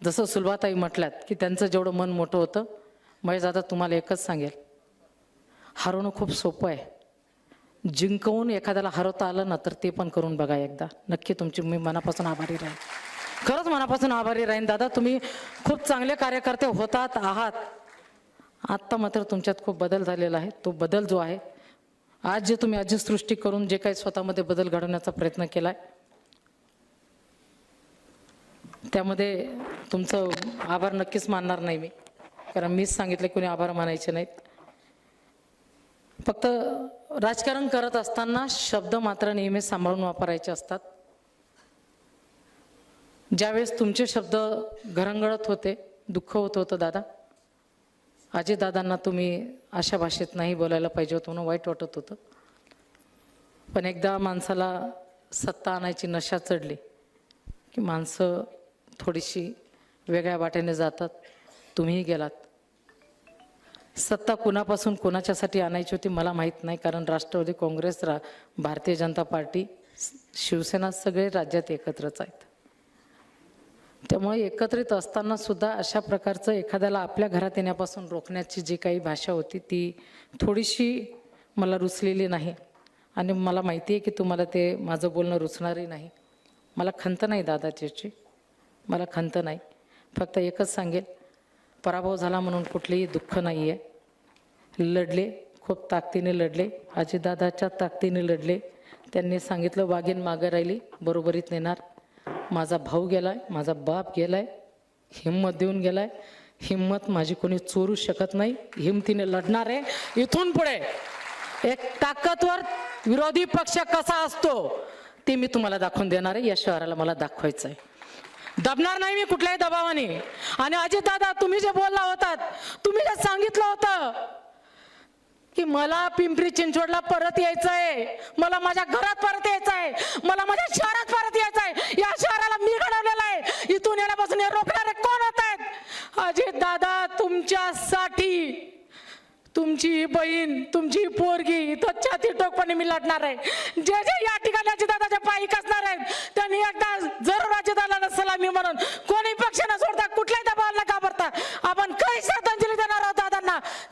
जसं सुलभाताई म्हटल्यात की त्यांचं जेवढं मन मोठं होतं, महेश दादा तुम्हाला एकच सांगेल, हरवणं खूप सोपं आहे. जिंकवून एखाद्याला हरवता आलं ना तर ते पण करून बघा एकदा. नक्की तुमची मी मनापासून आभारी राहीन, खरंच मनापासून आभारी राहीन. दादा तुम्ही खूप चांगले कार्यकर्ते होतात आहात. आत्ता मात्र तुमच्यात खूप बदल झालेला आहे. तो बदल जो आहे, आज जे तुम्ही अजिसृष्टी करून जे काही स्वतःमध्ये बदल घडवण्याचा प्रयत्न केलाय, त्यामध्ये तुमचं आभार नक्कीच मानणार नाही मी, कारण मीच सांगितले कोणी आभार मानायचे नाहीत. फक्त राजकारण करत असताना शब्द मात्र नेहमी सांभाळून वापरायचे असतात. ज्यावेळेस तुमचे शब्द घरंगळत होते, दुःख होत होतं दादा, अजितदादांना तुम्ही अशा भाषेत नाही बोलायला पाहिजे होतं म्हणून वाईट वाटत होतं. पण एकदा माणसाला सत्ता आणायची नशा चढली की माणसं थोडीशी वेगळ्या वाटेने जातात. तुम्हीही गेलात. सत्ता कुणापासून कोणाच्यासाठी आणायची होती मला माहीत नाही, कारण राष्ट्रवादी काँग्रेस, भारतीय जनता पार्टी, शिवसेना सगळे राज्यात एकत्रच आहेत. त्यामुळे एकत्रित असताना सुद्धा अशा प्रकारचं एखाद्याला आपल्या घरात येण्यापासून रोखण्याची जी काही भाषा होती ती थोडीशी मला रुचलेली नाही. आणि मला माहिती आहे की तुम्हाला ते माझं बोलणं रुचणारही नाही. मला खंत नाही दादाची, मला खंत नाही. फक्त एकच सांगेल, पराभव झाला म्हणून कुठलेही दुःख नाही आहे. लढले, खूप ताकदीने लढले, अजितदादाच्या ताकदीने लढले. त्यांनी सांगितलं वाघीण मागं राहिली, बरोबरीत नेणार. माझा भाऊ गेलाय, माझा बाप गेलाय, हिम्मत देऊन गेलाय. हिम्मत माझी कोणी चोरू शकत नाही. हिमतीने लढणार आहे. इथून पुढे एक ताकदवर विरोधी पक्ष कसा असतो ते मी तुम्हाला दाखवून देणार आहे. या शहराला मला दाखवायचं आहे. दबणार नाही मी कुठल्याही दबावाने. आणि अजितदादा तुम्ही जे बोलला होतात, तुम्ही जे सांगितलं होतं की मला पिंपरी चिंचवडला परत यायचं आहे, मला माझ्या घरात परत यायचं आहे, मला माझ्या शहरात परत यायचं आहे, या शहराला मी घडवलेलं आहे, इथून येण्यापासून हे रोखणारे कोण होत आहेत? अजितदादा तुमच्यासाठी तुमची बहीण, तुमची पोरगी इथं छाती टोकपणे मी लढणार आहे. जे जे या ठिकाणी अजितदादाच्या पायी कसणार आहेत त्यांनी एकदा जरूर अजितदादाला सलामी म्हणून कोणी पक्ष न सोडता कुठल्याही दबावाला घाबरता आपण काही श्रद्धांजली देणार आहोत दादांना.